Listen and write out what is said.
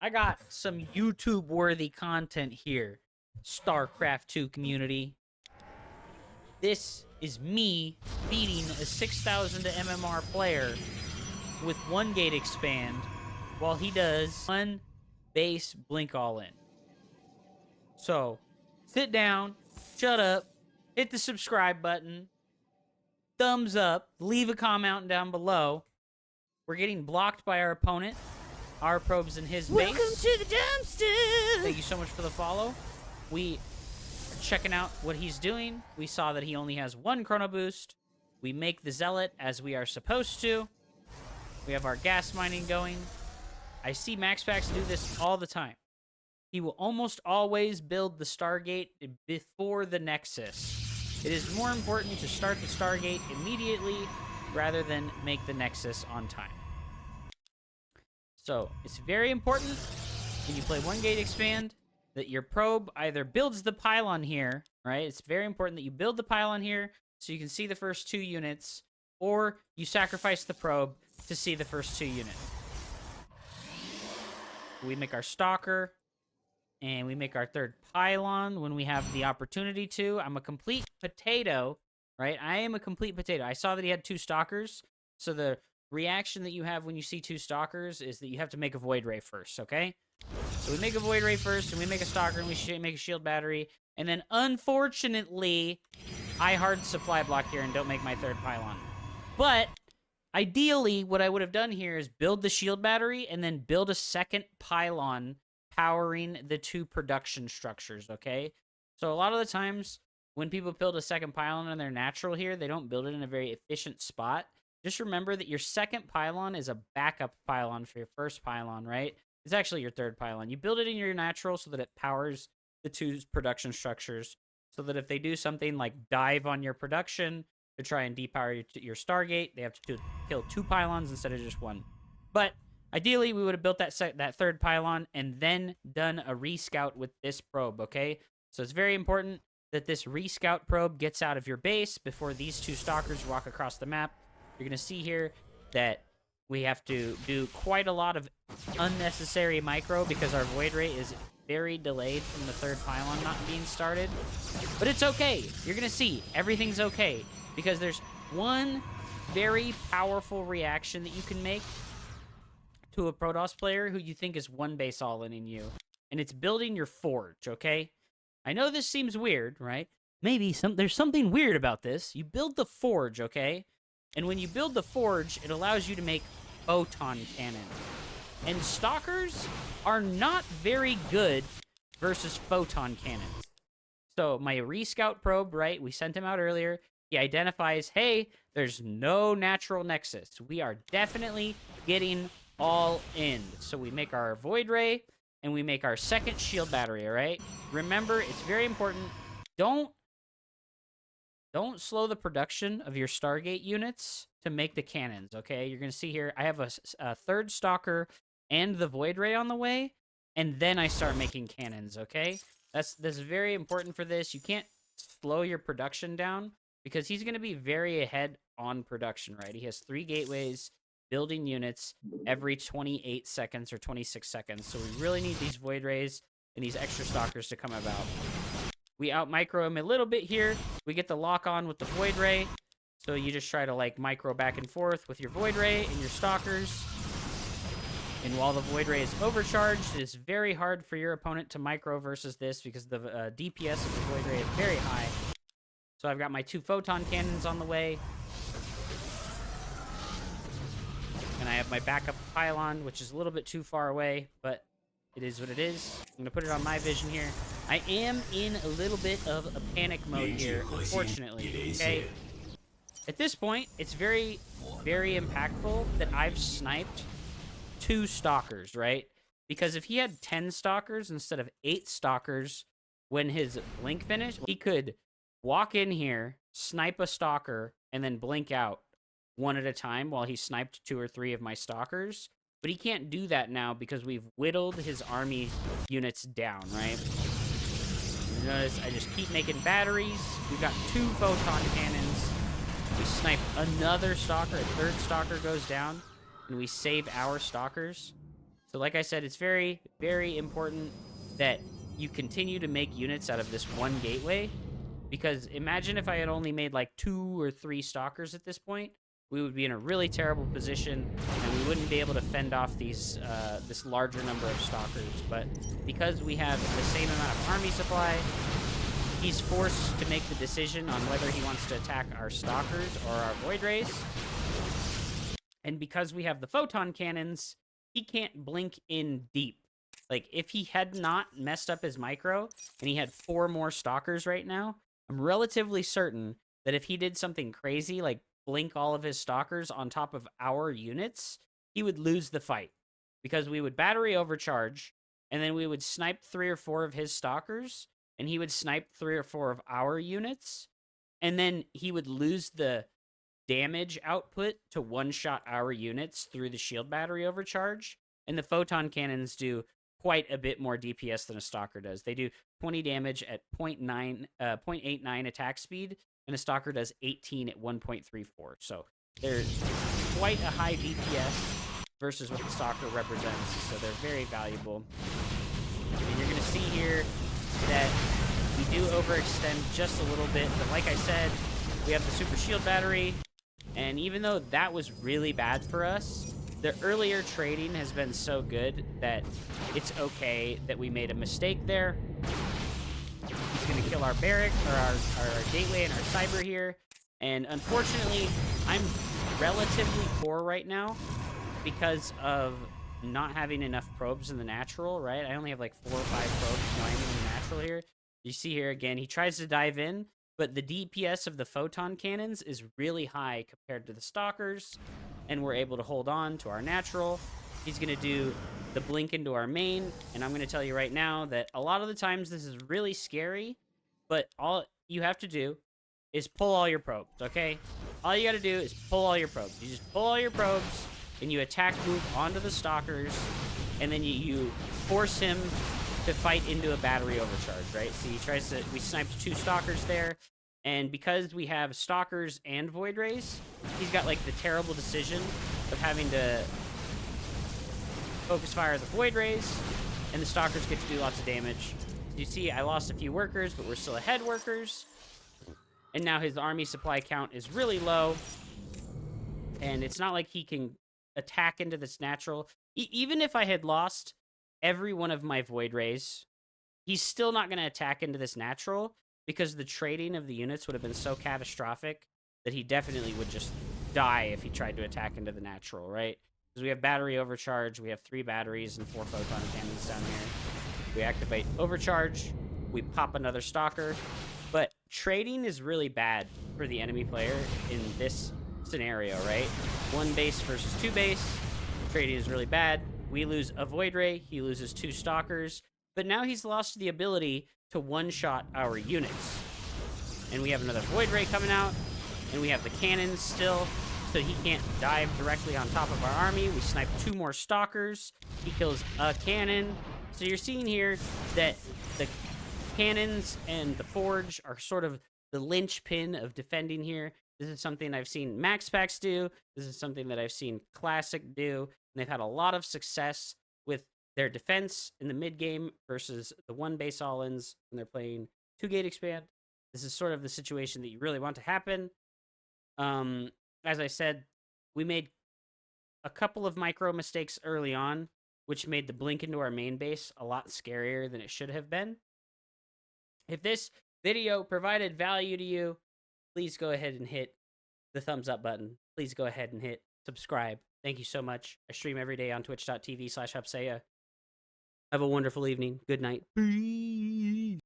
I got some YouTube-worthy content here, StarCraft 2 community. This is me beating a 6,000 MMR player with one gate expand while he does one base blink all in. So, sit down, shut up, hit the subscribe button, thumbs up, leave a comment down below. We're getting blocked by our opponent. Our probe's in his base. Welcome to the dumpster! Thank you so much for the follow. We are checking out what he's doing. We saw that he only has one chrono boost. We make the zealot as we are supposed to. We have our gas mining going. I see MaxPax do this all the time. He will almost always build the Stargate before the Nexus. It is more important to start the Stargate immediately rather than make the Nexus on time. So, it's very important when you play one gate expand that your probe either builds the pylon here, right? It's very important that you build the pylon here so you can see the first two units, or you sacrifice the probe to see the first two units. We make our stalker, and we make our third pylon when we have the opportunity to. I'm a complete potato, right? I am a complete potato. I saw that he had two stalkers, so the reaction that you have when you see two stalkers is that you have to make a void ray first, okay? So we make a void ray first, and we make a stalker, and we make a shield battery, and then unfortunately, I hard supply block here and don't make my third pylon. But ideally, what I would have done here is build the shield battery and then build a second pylon powering the two production structures, okay? So a lot of the times when people build a second pylon in their natural here, they don't build it in a very efficient spot. Just remember that your second pylon is a backup pylon for your first pylon, right? It's actually your third pylon. You build it in your natural so that it powers the two production structures, so that if they do something like dive on your production to try and depower your Stargate, they have to kill two pylons instead of just one. But ideally, we would have built that third pylon and then done a rescout with this probe, okay? So it's very important that this rescout probe gets out of your base before these two stalkers walk across the map. You're going to see here that we have to do quite a lot of unnecessary micro because our void ray is very delayed from the third pylon not being started. But it's okay. You're going to see everything's okay because there's one very powerful reaction that you can make to a Protoss player who you think is one base all-in you, and it's building your forge, okay? I know this seems weird, right? Maybe there's something weird about this. You build the forge, okay? And when you build the forge, it allows you to make photon cannons. And stalkers are not very good versus photon cannons. So my rescout probe, right? We sent him out earlier. He identifies, hey, there's no natural nexus. We are definitely getting all in. So we make our void ray and we make our second shield battery, all right? Remember, it's very important. Don't slow the production of your Stargate units to make the cannons, okay? You're going to see here, I have a third stalker and the void ray on the way, and then I start making cannons, okay? That's very important for this. You can't slow your production down because he's going to be very ahead on production, right? He has 3 gateways, building units every 28 seconds or 26 seconds. So we really need these void rays and these extra stalkers to come about. We out micro him a little bit here. We get the lock on with the void ray. So you just try to like micro back and forth with your void ray and your stalkers. And while the void ray is overcharged, it is very hard for your opponent to micro versus this because the DPS of the void ray is very high. So I've got my 2 photon cannons on the way. And I have my backup pylon, which is a little bit too far away, but it is what it is. I'm going to put it on my vision here. I am in a little bit of a panic mode here, unfortunately, okay? At this point, it's very, very impactful that I've sniped 2 stalkers, right? Because if he had 10 stalkers instead of 8 stalkers when his blink finished, he could walk in here, snipe a stalker, and then blink out one at a time while he sniped 2 or 3 of my stalkers. But he can't do that now because we've whittled his army units down, right? You notice I just keep making batteries. We've got 2 photon cannons. We snipe another stalker. A third stalker goes down, and we save our stalkers. So like I said, it's very, very important that you continue to make units out of this one gateway, because imagine if I had only made like 2 or 3 stalkers at this point, we would be in a really terrible position, and we wouldn't be able to fend off these this larger number of stalkers. But because we have the same amount of army supply, he's forced to make the decision on whether he wants to attack our stalkers or our void rays. And because we have the photon cannons, he can't blink in deep. Like, if he had not messed up his micro and he had 4 more stalkers right now, I'm relatively certain that if he did something crazy, like blink all of his stalkers on top of our units, he would lose the fight. Because we would battery overcharge, and then we would snipe 3 or 4 of his stalkers, and he would snipe 3 or 4 of our units, and then he would lose the damage output to one-shot our units through the shield battery overcharge. And the photon cannons do quite a bit more DPS than a stalker does. They do 20 damage at 0.89 attack speed, and a stalker does 18 at 1.34. So they're quite a high DPS versus what the stalker represents. So they're very valuable. And you're going to see here that we do overextend just a little bit. But like I said, we have the super shield battery. And even though that was really bad for us, the earlier trading has been so good that it's okay that we made a mistake there. He's going to kill our barrack, or our gateway and our cyber here. And unfortunately, I'm relatively poor right now because of not having enough probes in the natural, right? I only have like 4 or 5 probes landing in the natural here. You see here again, he tries to dive in, but the DPS of the photon cannons is really high compared to the stalkers, and we're able to hold on to our natural. He's going to do the blink into our main, and I'm going to tell you right now that a lot of the times this is really scary, but all you have to do is pull all your probes, okay? All you got to do is pull all your probes. You just pull all your probes, and you attack move onto the stalkers, and then you force him to fight into a battery overcharge, right? So he tries to, we sniped 2 stalkers there, and because we have stalkers and void rays, he's got like the terrible decision of having to focus fire the void rays, and the stalkers get to do lots of damage. So you see, I lost a few workers, but we're still ahead workers, and now his army supply count is really low, and it's not like he can attack into this natural. Even if I had lost every one of my void rays, he's still not going to attack into this natural, because the trading of the units would have been so catastrophic that he definitely would just die if he tried to attack into the natural, right? Because we have battery overcharge, we have 3 batteries and 4 photon cannons down here. We activate overcharge, we pop another stalker, but trading is really bad for the enemy player in this scenario, right? 1 base versus 2 base, trading is really bad. We lose a void ray, he loses 2 stalkers, but now he's lost the ability to one-shot our units. And we have another void ray coming out, and we have the cannons still, so he can't dive directly on top of our army. We snipe 2 more stalkers, he kills a cannon. So you're seeing here that the cannons and the forge are sort of the linchpin of defending here. This is something I've seen Max Packs do, this is something that I've seen Classic do, and they've had a lot of success with their defense in the mid game versus the 1 base all-ins when they're playing 2 gate expand. This is sort of the situation that you really want to happen. As I said, we made a couple of micro mistakes early on, which made the blink into our main base a lot scarier than it should have been. If this video provided value to you, please go ahead and hit the thumbs up button. Please go ahead and hit subscribe. Thank you so much. I stream every day on twitch.tv/Hupsaiya. Have a wonderful evening. Good night. Peace.